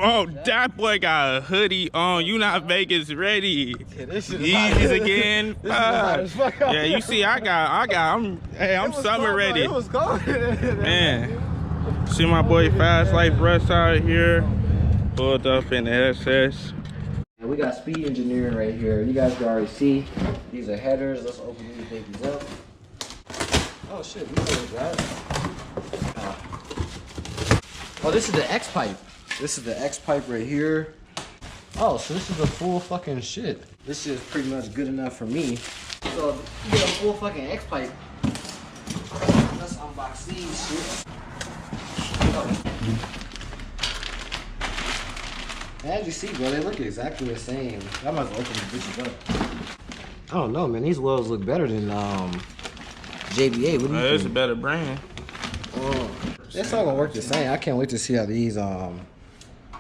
Oh, that boy got a hoodie on. You not Vegas ready. Yeah, this shit Yeezys again. Yeah, you see, I'm summer ready. It was cold. Man, see my boy Fast Life Russ out here. Pulled up in the SS. We got speed engineering right here. You guys can already see. These are headers. Let's open these babies up. Oh shit, we know what's that. Oh, this is the X pipe. This is the X pipe right here. Oh, so this is the full fucking shit. This is pretty much good enough for me. So you get a full fucking X pipe. Let's unbox these shit. As you see, bro, they look exactly the same. I might as well open the bitches up. I don't know, man. These wells look better than JBA. What do you think? It's a better brand. It's all gonna work the same. I can't wait to see how these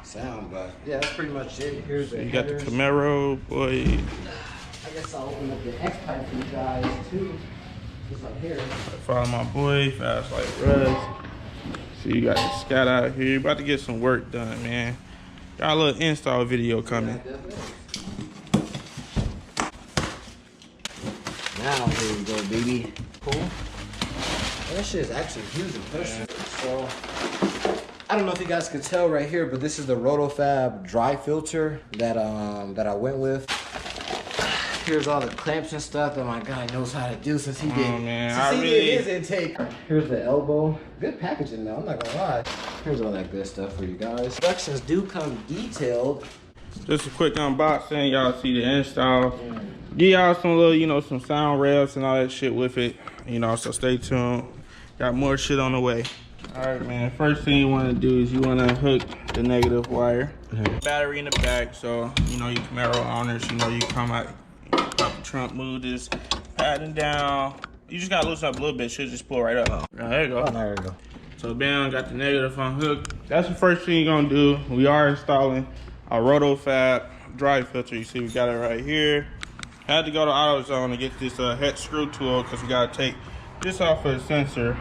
sound, but yeah, that's pretty much it. Here's the You got the headers. Camaro, boy. I guess I'll open up the X pipe for you guys too. Just like here. Follow my boy Fast Life Russ. See, you got the scat out here. About to get some work done, man. Got a little install video coming. Now here we go, baby. Cool. That shit is actually huge in person. So I don't know if you guys can tell right here, but this is the Roto-Fab dry filter that I went with. Here's all the clamps and stuff that my guy knows how to do since he did, his intake. Here's the elbow. Good packaging though, I'm not gonna lie. Here's all that good stuff for you guys. Instructions do come detailed. Just a quick unboxing. Y'all see the install. Give y'all some little, some sound revs and all that shit with it. So stay tuned. Got more shit on the way. All right, man. First thing you want to do is you want to hook the negative wire. Battery in the back, so your Camaro owners, you come out, pop the trunk, move this padding down. You just gotta loosen up a little bit. Should just pull right up. There you go. Oh, there you go. So bam, got the negative unhooked. That's the first thing you're gonna do. We are installing a Roto-Fab dry filter. You see, we got it right here. Had to go to AutoZone to get this head screw tool because we gotta take this off of the sensor,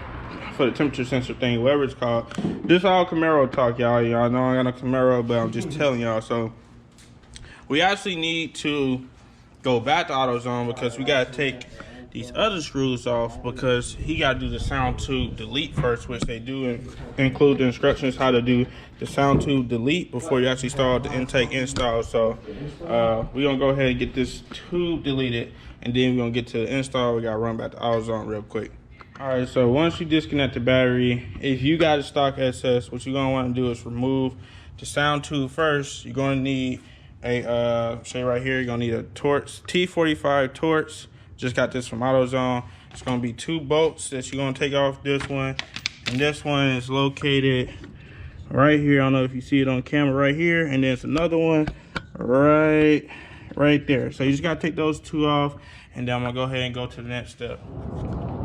for the temperature sensor thing, whatever it's called. This all Camaro talk, y'all. Y'all know I got a Camaro, but I'm just telling y'all. So we actually need to go back to AutoZone because we gotta take these other screws off because he gotta do the sound tube delete first, which they do include the instructions how to do the sound tube delete before you actually start the intake install. So we're gonna go ahead and get this tube deleted, and then we're gonna get to the install. We gotta run back to AutoZone real quick. All right, so once you disconnect the battery, if you got a stock SS, what you're gonna wanna do is remove the sound tube first. You're gonna need a, say right here, you're gonna need a Torx, T45 Torx. Just got this from AutoZone. It's gonna be 2 bolts that you're gonna take off this one. And this one is located right here. I don't know if you see it on camera right here. And there's another one right there. So you just gotta take those 2 off, and then I'm gonna go ahead and go to the next step.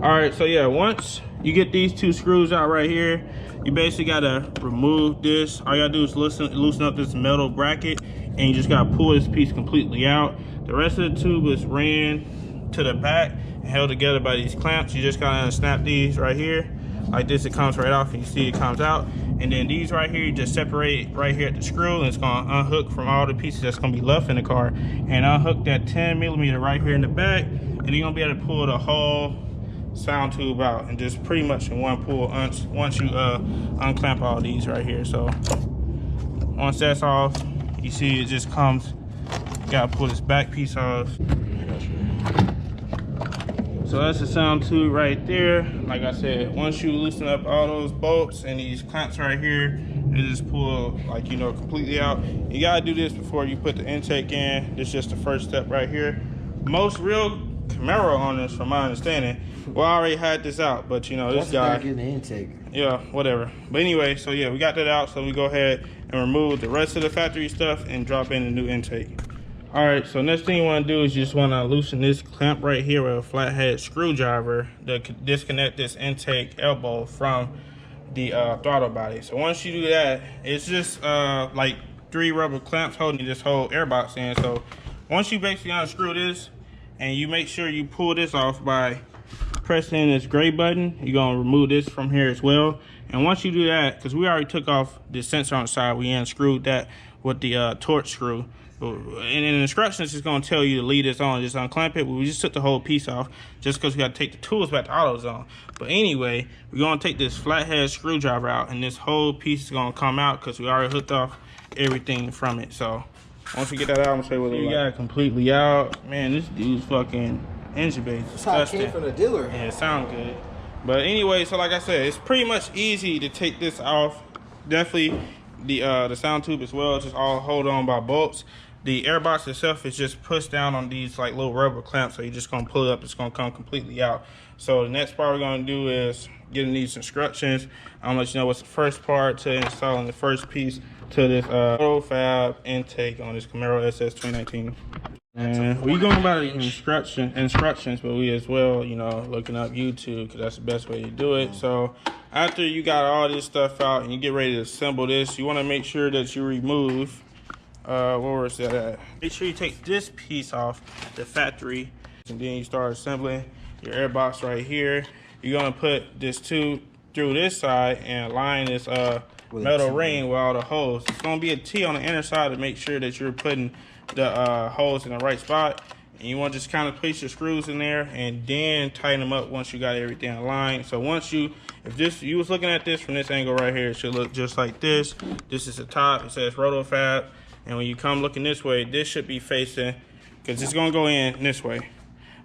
All right, so yeah, once you get these 2 screws out right here, you basically gotta remove this. All you gotta do is loosen up this metal bracket, and you just gotta pull this piece completely out. The rest of the tube is ran to the back and held together by these clamps. You just gotta snap these right here. Like this, it comes right off, and you see it comes out. And then these right here, you just separate right here at the screw, and it's gonna unhook from all the pieces that's gonna be left in the car, and unhook that 10mm right here in the back, and you're gonna be able to pull the whole sound tube out, and just pretty much in one pull once you unclamp all these right here. So once that's off, you see it just comes, you gotta pull this back piece off. So that's the sound tube right there. Like I said, once you loosen up all those bolts and these clamps right here, it just pull completely out. You gotta do this before you put the intake in. This is just the first step right here. Most real Camaro owners, from my understanding, well, I already had this out, but this guy getting the intake. Yeah, whatever. But anyway, so yeah, we got that out. So we go ahead and remove the rest of the factory stuff and drop in the new intake. All right, so next thing you want to do is you just want to loosen this clamp right here with a flathead screwdriver to disconnect this intake elbow from the throttle body. So once you do that, it's just like 3 rubber clamps holding this whole airbox in. So once you basically unscrew this, and you make sure you pull this off by press in this gray button. You're gonna remove this from here as well. And once you do that, because we already took off the sensor on the side, we unscrewed that with the torch screw. And in the instructions, it's gonna tell you to leave this on, just unclamp it. But we just took the whole piece off just because we got to take the tools back to AutoZone. But anyway, we're gonna take this flathead screwdriver out, and this whole piece is gonna come out because we already hooked off everything from it. So once we get that out, I'm gonna show you what it looks like. You got it completely out. Man, this dude's fucking engine bay is disgusting. That's how it came from the dealer. Yeah, it sounds good. But anyway, so like I said, it's pretty much easy to take this off. Definitely the sound tube as well, just all hold on by bolts. The air box itself is just pushed down on these like little rubber clamps, so you're just gonna pull it up, it's gonna come completely out. So the next part we're gonna do is getting these instructions. I'm gonna let you know what's the first part to installing the first piece to this Roto-Fab intake on this Camaro SS 2019. And we going about the instructions, but we as well, you know, looking up YouTube, because that's the best way to do it. So after you got all this stuff out and you get ready to assemble this, you want to make sure that you remove where was that at? Make sure you take this piece off the factory, and then you start assembling your air box right here. You're gonna put this tube through this side and line this metal ring with all the holes. It's gonna be a T on the inner side to make sure that you're putting the holes in the right spot. And you want to just kind of place your screws in there and then tighten them up once you got everything aligned. So once you, if you was looking at this from this angle right here, it should look just like this. This is the top, it says Roto-Fab. And when you come looking this way, this should be facing, because it's gonna go in this way.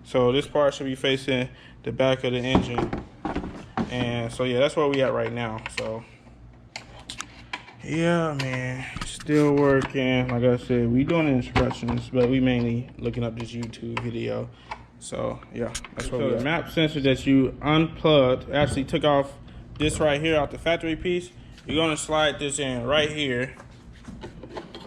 So this part should be facing the back of the engine. And so yeah, that's where we at right now. So yeah, man, still working. Like I said, we doing instructions, but we mainly looking up this YouTube video. So yeah, that's what we got. The map sensor that you unplugged, actually took off this right here out the factory piece. You're gonna slide this in right here.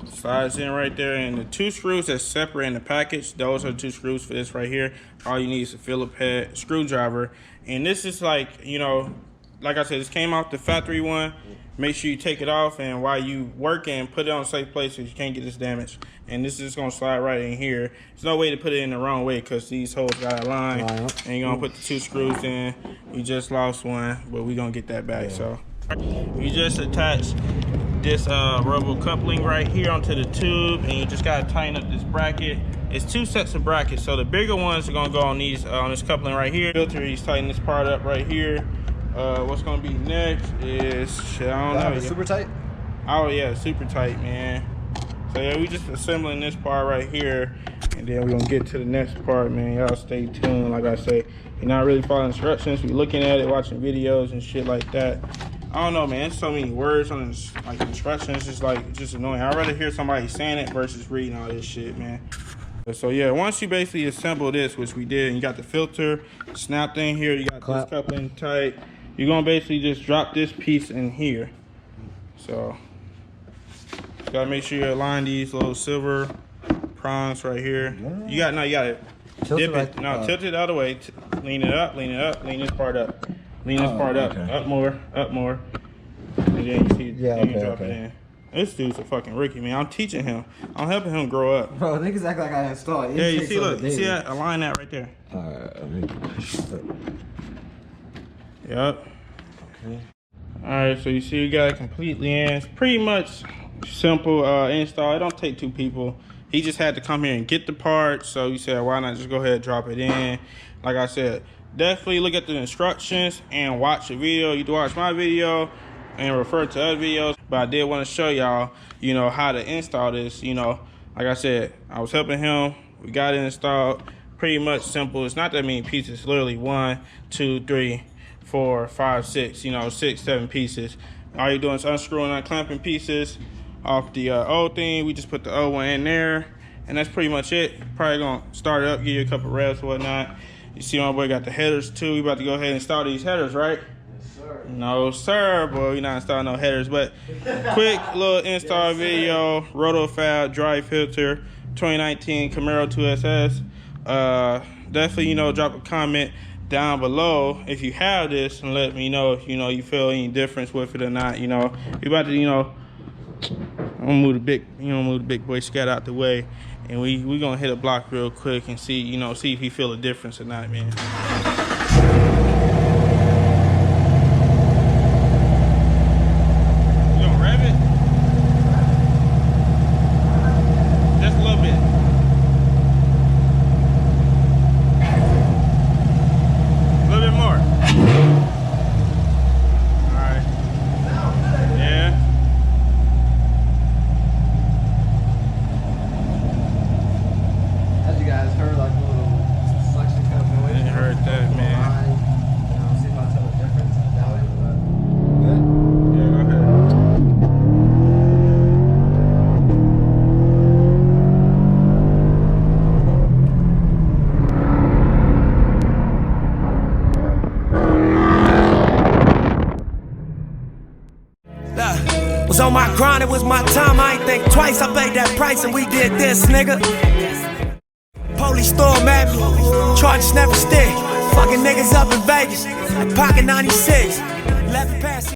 Slides in right there, and the two screws that's separate in the package, those are the two screws for this right here. All you need is a Phillips head screwdriver. And this is like, you know, like I said, this came off the factory one. Make sure you take it off, and while you working, put it on a safe place so you can't get this damaged. And this is gonna slide right in here. There's no way to put it in the wrong way because these holes got a line. And you're gonna put the two screws in. We just lost one, but we're gonna get that back. Yeah. So we just attached this rubber coupling right here onto the tube, and you just gotta tighten up this bracket. It's two sets of brackets, so the bigger ones are gonna go on these on this coupling right here. Filter, he's tightening this part up right here. What's gonna be next is I don't know. Super tight? Oh yeah, super tight, man. So yeah, we just assembling this part right here, and then we're gonna get to the next part, man. Y'all stay tuned. Like I say, you're not really following instructions. We're looking at it, watching videos and shit like that. I don't know, man. There's so many words on this, like instructions. It's like just annoying. I'd rather hear somebody saying it versus reading all this shit, man. So yeah, once you basically assemble this, which we did, and you got the filter snapped in here, you got this coupling tight. You're gonna basically just drop this piece in here. So you gotta make sure you align these little silver prongs right here. You got it. Tilt dip it. No, tilt it the other way. Lean it up, lean it up, lean this part up. Lean this part up, up more, and then you see, you drop it in. This dude's a fucking rookie, man. I'm teaching him. I'm helping him grow up. Bro, niggas act like I installed. Yeah, you see, look, you see that? Align that right there. Yep. Okay. All right, so you see we got it completely in. It's pretty much simple install. It don't take two people. He just had to come here and get the part, so you said, why not just go ahead and drop it in? Like I said, definitely look at the instructions and watch the video. You can watch my video and refer to other videos, but I did want to show y'all, you know, how to install this. You know, like I said, I was helping him. We got it installed. Pretty much simple. It's not that many pieces. It's literally 1, 2, 3, 4, 5, 6. You know, 6, 7 pieces. All you're doing is unscrewing and unclamping pieces off the old thing. We just put the old one in there, and that's pretty much it. Probably gonna start it up, give you a couple revs or whatnot. You see my boy got the headers too. We about to go ahead and install these headers, right? Yes, sir. No, sir, boy. We not installing no headers, but quick little install video. Roto-Fab dry filter 2019 Camaro 2SS. Definitely, you know, drop a comment down below if you have this and let me know if, you know, you feel any difference with it or not. You know, we about to, you know, I'm gonna move the big boy scat out the way, and we gonna hit a block real quick and see, you know, see if he feel a difference or not, man. You gonna rev it? Just a little bit. A little bit more. All right. Yeah. As you guys heard, like a little suction cup noise. I heard that, man. See if I tell the difference. I doubt it, but good. Yeah, go ahead. Was on my grind, it was my time, I ain't think twice. I paid that price and we did this, nigga. Police storm at me, charges never stick. Fucking niggas up in Vegas, like pocket 96. Left pass.